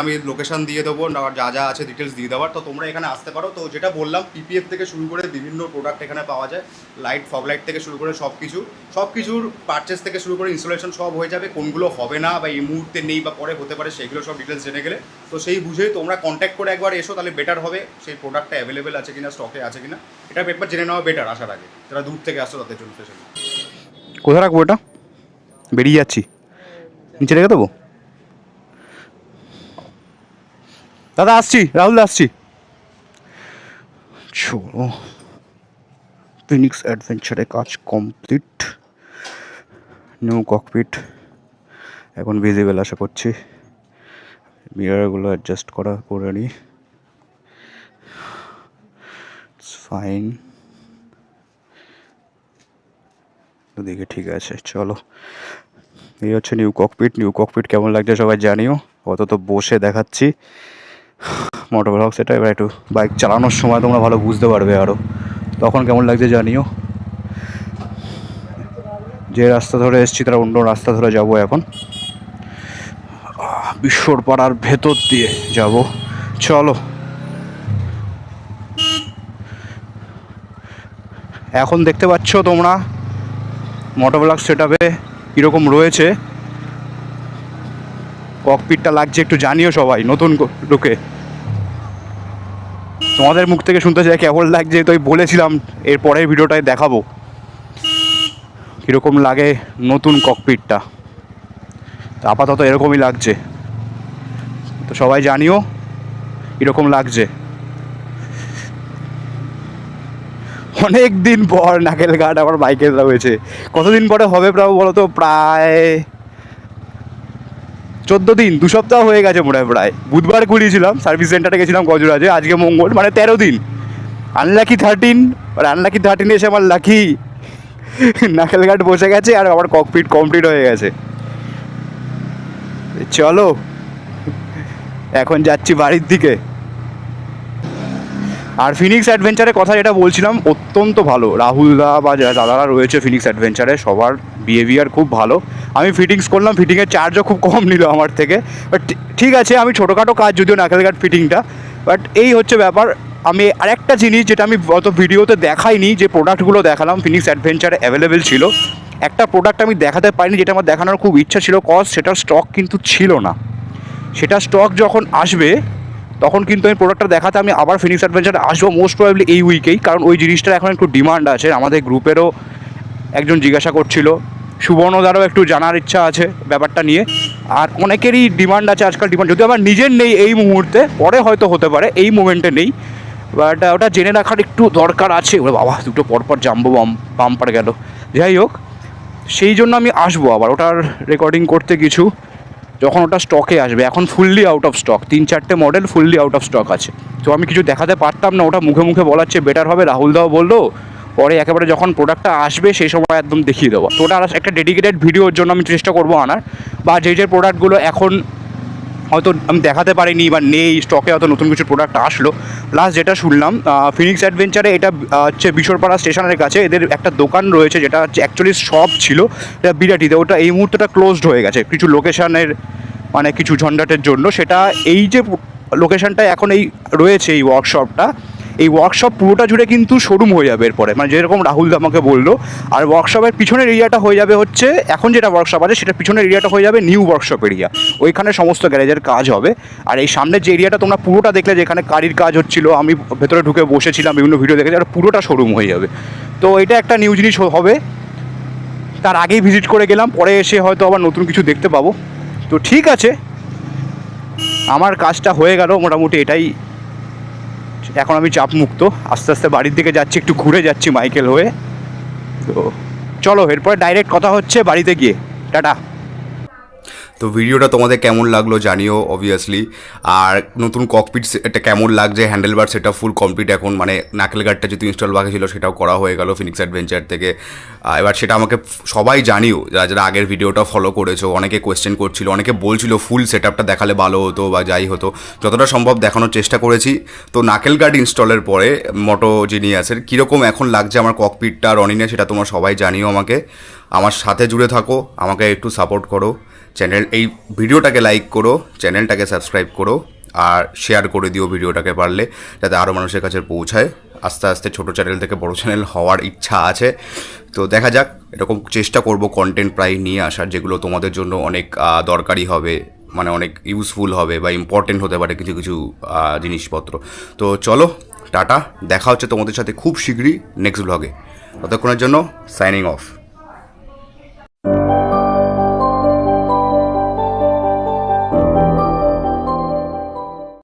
S2: আমি লোকেশন দিয়ে দেবো, আর যা যা আছে ডিটেলস দিয়ে দেওয়ার। তো তোমরা এখানে আসতে পারো। তো যেটা বললাম, পিপিএফ থেকে শুরু করে বিভিন্ন প্রোডাক্ট এখানে পাওয়া যায়, লাইট, ফগ লাইট থেকে শুরু করে সব কিছুর পারচেস থেকে শুরু করে ইনস্টলেশন সব হয়ে যাবে। কোনগুলো হবে না বা এই মুহূর্তে নেই বা পরে হতে পারে, সেগুলো সব ডিটেলস জেনে গেলে তো সেই বুঝেই তোমরা কন্ট্যাক্ট করে একবার এসো, তাহলে বেটার হবে। সেই প্রোডাক্টটা অ্যাভেলেবেল আছে কিনা, স্টকে আছে কিনা, এটা একবার জেনে নেওয়া বেটার আসার আগে, যারা দূর থেকে আসছো তাদের জন্য স্পেশালি।
S1: কোথায় রাখবো এটা? বেরিয়ে যাচ্ছি, নিচে রেখে দেবো। দাদা আসছি, রাহুল আসছি। চলো, ফিনিক্স অ্যাডভেঞ্চারে কাজ কমপ্লিট। নিউ ককপিট এখন ভিজিবল আশা করছি। মিররগুলো অ্যাডজাস্ট করে নিই। ফাইন, ওদিকে ঠিক আছে। চলো, এই হচ্ছে নিউ ককপিট কেমন লাগছে সবাই জানিও। অত তো বসে দেখাচ্ছি মোটর ব্লগ, সেটা এবার একটু বাইক চালানোর সময় তোমরা ভালো বুঝতে পারবে আরও, তখন কেমন লাগছে জানিও। যে রাস্তা ধরে এসেছি তারা অন্য রাস্তা ধরে যাব এখন, বিশ্বরপাড়ার ভেতর দিয়ে যাব। চলো, এখন দেখতে পাচ্ছ তোমরা মোটর ব্লগ সেট আপে কীরকম রয়েছে, ককপিটটা লাগছে একটু জানিও সবাই নতুন লোকে। তোমাদের মুখ থেকে শুনতে চাই কেমন লাগছে, তো বলেছিলাম এর পরের ভিডিওটায় দেখাবো কীরকম লাগে নতুন ককপিটটা। আপাতত এরকমই লাগছে, তো সবাই জানিও কীরকম লাগছে। অনেক দিন পর নাকেলঘাট আবার বাইকে হয়েছে। কতদিন পরে হবে প্রায় বলো তো? প্রায় 14 দিন, 2 সপ্তাহ হয়ে গেছে মনে হয়। প্রায় বুধবার ঘুরিয়েছিলাম, সার্ভিস সেন্টারে গেছিলাম গজরাজে, আজকে মঙ্গল, মানে 13 দিন। আনলাকি 13, আর আনলাকি 13 এসে আমার লাকি নাকেলঘাট বসে গেছে আর আমার ককপিট কমপ্লিট হয়ে গেছে। চলো, এখন যাচ্ছি বাড়ির দিকে। আর ফিনিক্স অ্যাডভেঞ্চারের কথা যেটা বলছিলাম, অত্যন্ত ভালো। রাহুল দা বা দাদারা রয়েছে ফিনিক্স অ্যাডভেঞ্চারে, সবার বিহেভিয়ার খুব ভালো। আমি ফিটিংস করলাম, ফিটিংয়ের চার্জও খুব কম নিল আমার থেকে। বাট ঠিক আছে, আমি ছোটোখাটো কাজ যদিও নাকেলঘাট ফিটিংটা, বাট এই হচ্ছে ব্যাপার। আমি আরেকটা জিনিস যেটা আমি গত ভিডিওতে দেখাইনি, যে প্রোডাক্টগুলো দেখালাম ফিনিক্স অ্যাডভেঞ্চারে অ্যাভেলেবেল ছিল, একটা প্রোডাক্ট আমি দেখাতে পারিনি যেটা আমার দেখানোর খুব ইচ্ছা ছিল, সেটার স্টক কিন্তু ছিল না। সেটা স্টক যখন আসবে তখন কিন্তু আমি প্রোডাক্টটা দেখাতে আমি আবার ফিনিক্স অ্যাডভেঞ্চারে আসবো, মোস্ট প্রবাবলি এই উইকেই। কারণ ওই জিনিসটার এখন একটু ডিমান্ড আছে, আমাদের গ্রুপেরও একজন জিজ্ঞাসা করছিল, সুবর্ণদারও একটু জানার ইচ্ছা আছে ব্যাপারটা নিয়ে। আর অনেকেরই ডিমান্ড আছে আজকাল, যদিও আমার নিজের নেই এই মুহূর্তে, পরে হয়তো হতে পারে, এই মোমেন্টে নেই। বাট ওটা জেনে রাখার একটু দরকার আছে। ওরে বাবা, দুটো পরপর জাম্বো বাম্পার গেল। যাই হোক, সেই জন্য আমি আসবো আবার ওটার রেকর্ডিং করতে কিছু, যখন ওটা স্টকে আসবে। এখন ফুললি আউট অফ স্টক, 3-4টে model fully out of stock আছে। তো আমি কিছু দেখাতে পারতাম না, ওটা মুখে মুখে বলার চেয়ে বেটার হবে। রাহুল দাও বললো পরে একেবারে যখন প্রোডাক্টটা আসবে সেই সময় একদম দেখিয়ে দেবো। তো ওটা একটা ডেডিকেটেড ভিডিওর জন্য আমি চেষ্টা করবো আনার, বা যে প্রোডাক্টগুলো এখন হয়তো আমি দেখাতে পারিনি বা নেই স্টকে, হয়তো নতুন কিছু প্রোডাক্ট আসলো। প্লাস যেটা শুনলাম ফিনিক্স অ্যাডভেঞ্চারে, এটা হচ্ছে বিশ্বরপাড়া স্টেশনের কাছে এদের একটা দোকান রয়েছে, যেটা হচ্ছে অ্যাকচুয়ালি শপ ছিল, এটা বিরাটিতে। ওটা এই মুহূর্তেটা ক্লোজড হয়ে গেছে কিছু লোকেশানের, মানে কিছু ঝঞ্ঝাটের জন্য। সেটা এই যে লোকেশানটা এখন এই রয়েছে এই ওয়ার্কশপটা, এই ওয়ার্কশপ পুরোটা জুড়ে কিন্তু শোরুম হয়ে যাবে এরপরে, মানে যেরকম রাহুল আমাকে বললো। আর ওয়ার্কশপের পিছনের এরিয়াটা হয়ে যাবে হচ্ছে, এখন যেটা ওয়ার্কশপ আছে সেটা পিছনের এরিয়াটা হয়ে যাবে নিউ ওয়ার্কশপ এরিয়া, ওইখানে সমস্ত গ্যারেজের কাজ হবে। আর এই সামনের যে এরিয়াটা তোমরা পুরোটা দেখলে, যেখানে গাড়ির কাজ হচ্ছিলো, আমি ভেতরে ঢুকে বসেছিলাম, বিভিন্ন ভিডিও দেখেছি, আর পুরোটা শোরুম হয়ে যাবে। তো এটা একটা নিউ জিনিস হবে। তার আগেই ভিজিট করে গেলাম, পরে এসে হয়তো আবার নতুন কিছু দেখতে পাবো। তো ঠিক আছে, আমার কাজটা হয়ে গেল মোটামুটি, এটাই। এখন আমি চাপমুক্ত, আস্তে আস্তে বাড়ির দিকে যাচ্ছি, একটু ঘুরে যাচ্ছি মাইকেল হয়ে। তো চলো, এরপরে ডাইরেক্ট কথা হচ্ছে বাড়িতে গিয়ে। টাটা।
S2: তো ভিডিওটা তোমাদের কেমন লাগলো জানিও অবভিয়াসলি। আর নতুন ককপিট এটা কেমন লাগছে, হ্যান্ডেলবার সেটা ফুল কমপ্লিট এখন, মানে নাকেলগার্ডটা যেহেতু ইনস্টল বাকি ছিল সেটাও করা হয়ে গেল ফিনিক্স অ্যাডভেঞ্চার থেকে। এবার সেটা আমাকে সবাই জানিও, যারা যারা আগের ভিডিওটা ফলো করেছো। অনেকে কোয়েশ্চেন করছিল, অনেকে বলছিল ফুল সেট আপটা দেখালে ভালো হতো বা যাই হতো, যতটা সম্ভব দেখানোর চেষ্টা করেছি। তো নাকেলগার্ড ইনস্টলের পরে মোটো জিনিয়াসের কীরকম এখন লাগছে আমার ককপিটটা রনিনে, সেটা তোমরা সবাই জানিও আমাকে। আমার সাথে জুড়ে থাকো, আমাকে একটু সাপোর্ট করো। এই ভিডিওটাকে লাইক করো, চ্যানেলটাকে সাবস্ক্রাইব করো, আর শেয়ার করে দিও ভিডিওটাকে পারলে, যাতে আরও মানুষের কাছে পৌঁছায়। আস্তে আস্তে ছোটো চ্যানেল থেকে বড় চ্যানেল হওয়ার ইচ্ছা আছে। তো দেখা যাক, এরকম চেষ্টা করব কন্টেন্ট প্রায় নিয়ে আসার, যেগুলো তোমাদের জন্য অনেক দরকারি হবে, মানে অনেক ইউজফুল হবে বা ইম্পর্টেন্ট হতে পারে কিছু কিছু জিনিসপত্র। তো চলো, টাটা, দেখা হচ্ছে তোমাদের সাথে খুব শীঘ্রই নেক্সট ব্লগে। ততক্ষণের জন্য সাইনিং অফ।